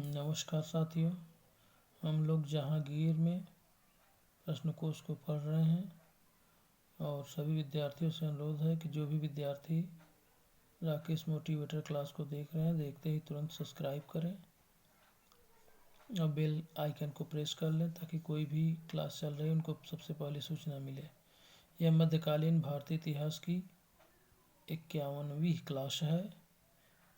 नमस्कार साथियों, हम लोग जहांगीर में प्रश्नकोश को पढ़ रहे हैं और सभी विद्यार्थियों से अनुरोध है कि जो भी विद्यार्थी राकेश मोटिवेटर क्लास को देख रहे हैं, देखते ही तुरंत सब्सक्राइब करें और बेल आइकन को प्रेस कर लें ताकि कोई भी क्लास चल रही है उनको सबसे पहले सूचना मिले। यह मध्यकालीन भारतीय इतिहास की 51वीं क्लास है।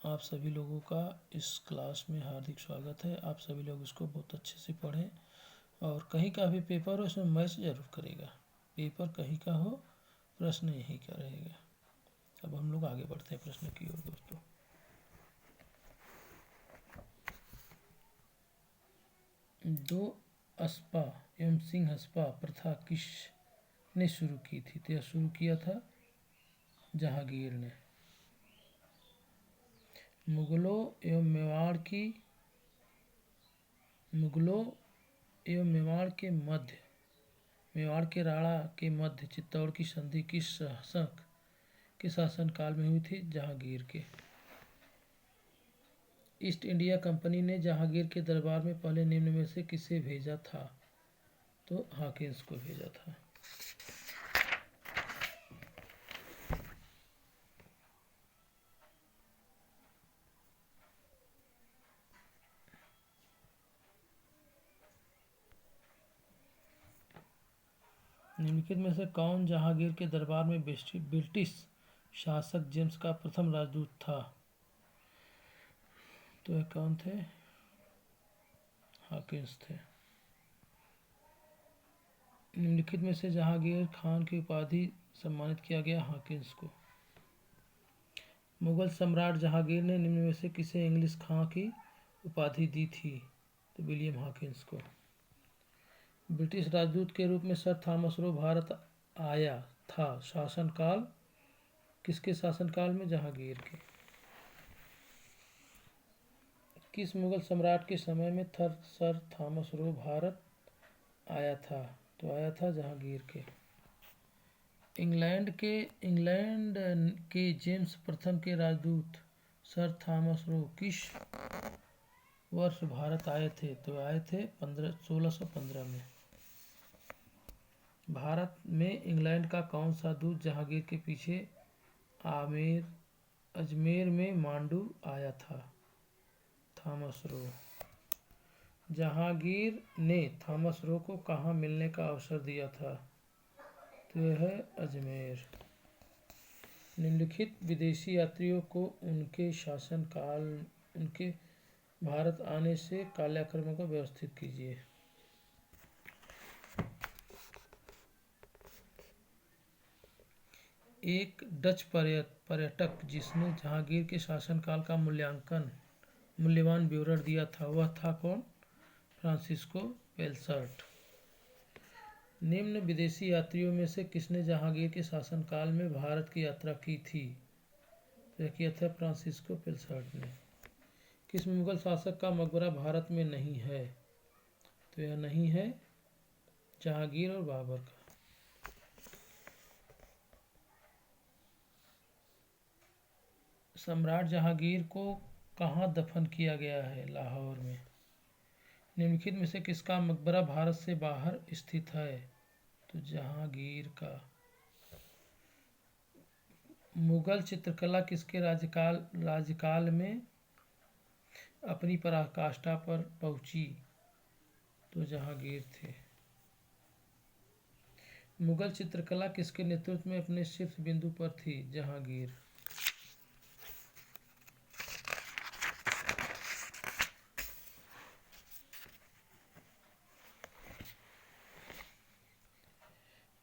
आप सभी लोगों का इस क्लास में हार्दिक स्वागत है। आप सभी लोग इसको बहुत अच्छे से पढ़ें और कहीं का भी पेपर हो इसमें मैच जरूर करेगा। पेपर कहीं का हो, प्रश्न यहीं का रहेगा। अब हम लोग आगे बढ़ते हैं प्रश्न की ओर दोस्तों। दो अस्पा एवं सिंहस्पा प्रथा किसने शुरू की थी? तो यह शुरू किया था जहांगीर ने। मुगलों एवं मेवाड़ के राणा के मध्य चित्तौड़ की संधि किस शासक के शासनकाल में हुई थी? जहांगीर के। ईस्ट इंडिया कंपनी ने जहांगीर के दरबार में पहले निम्न में से किसे भेजा था? तो हॉकिंस को भेजा था। निम्नलिखित में से कौन जहांगीर के दरबार में ब्रिटिश शासक जेम्स का प्रथम राजदूत था? तो यह कौन थे? हॉकिंस थे। निम्नलिखित में से जहांगीर खान की उपाधि सम्मानित किया गया? हॉकिंस को। मुगल सम्राट जहांगीर ने निम्न में से किसे इंग्लिश खां की उपाधि दी थी? तो विलियम हॉकिंस को। ब्रिटिश राजदूत के रूप में सर थॉमस रो भारत आया था। शासनकाल किसके शासनकाल में? जहांगीर के। किस मुगल सम्राट के समय में सर थॉमस रो भारत आया था? तो आया था जहांगीर के। इंग्लैंड के जेम्स प्रथम के राजदूत सर थॉमस रो किस वर्ष भारत आए थे? तो आए थे 1615 में। भारत में इंग्लैंड का कौन सा दूत जहांगीर के पीछे अजमेर में मांडू आया था? Thomas Roe. जहांगीर ने थॉमस रो को कहाँ मिलने का अवसर दिया था? तो यह है अजमेर। निम्नलिखित विदेशी यात्रियों को उनके भारत आने से कालक्रम को व्यवस्थित कीजिए। एक डच पर्यटक जिसने जहांगीर के शासनकाल का मूल्यवान विवरण दिया था वह था कौन? Francisco Pelsaert. निम्न विदेशी यात्रियों में से किसने जहांगीर के शासनकाल में भारत की यात्रा की थी? तो किया था फ्रांसिस्को पेलसर्ट ने। किस मुगल शासक का मकबरा भारत में नहीं है? तो यह नहीं है जहांगीर और बाबर का। सम्राट जहांगीर को कहाँ दफन किया गया है? लाहौर में। निम्नलिखित में से किसका मकबरा भारत से बाहर स्थित है? तो जहांगीर का। मुगल चित्रकला किसके राज्यकाल में अपनी पराकाष्ठा पर पहुंची? तो जहांगीर थे। मुगल चित्रकला किसके नेतृत्व में अपने शीर्ष बिंदु पर थी? जहांगीर।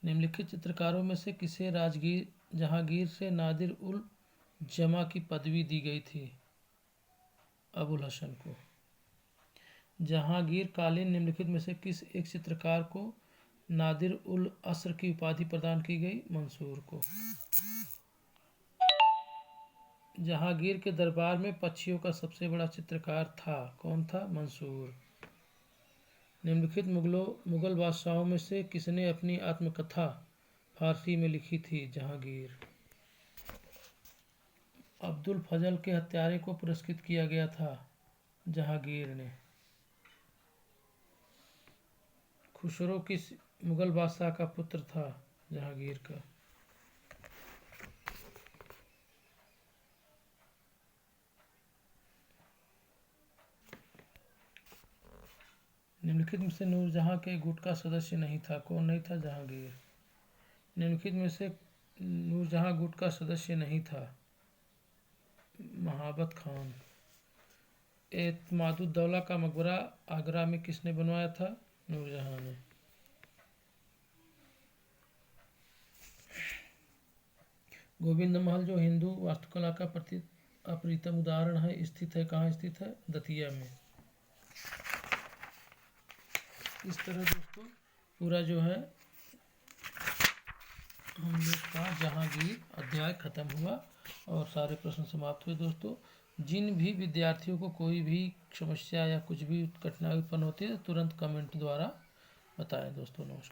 निम्नलिखित चित्रकारों में से किसे जहांगीर से नादिर उल जमा की पदवी दी गई थी? अबुल हसन को। जहांगीर कालीन निम्नलिखित में से किस एक चित्रकार को नादिर उल असर की उपाधि प्रदान की गई? मंसूर को। जहांगीर के दरबार में पक्षियों का सबसे बड़ा चित्रकार था कौन था? मंसूर। निम्नलिखित मुगल बादशाहों में से किसने अपनी आत्मकथा फारसी में लिखी थी? जहांगीर। अब्दुल फजल के हत्यारे को पुरस्कृत किया गया था? जहांगीर ने। खुसरो किस मुगल बादशाह का पुत्र था? जहांगीर का। निम्नलिखित में से नूरजहां के गुट का सदस्य नहीं था। कौन नहीं था? जहांगीर। निम्नलिखित में से नूरजहां गुट का सदस्य नहीं था। महाबत खान। एतमादुद्दौला का मकबरा आगरा में किसने बनवाया था? नूरजहां ने। गोविंद महल जो हिंदू वास्तुकला का अप्रितम उदाहरण है, स्थित है कहाँ? स्थित है दतिया में। इस तरह दोस्तों पूरा जो है हम लोग का जहांगीर अध्याय खत्म हुआ और सारे प्रश्न समाप्त हुए। दोस्तों जिन भी विद्यार्थियों को कोई भी समस्या या कुछ भी कठिनाई उत्पन्न होती है तुरंत कमेंट द्वारा बताएं। दोस्तों नमस्कार।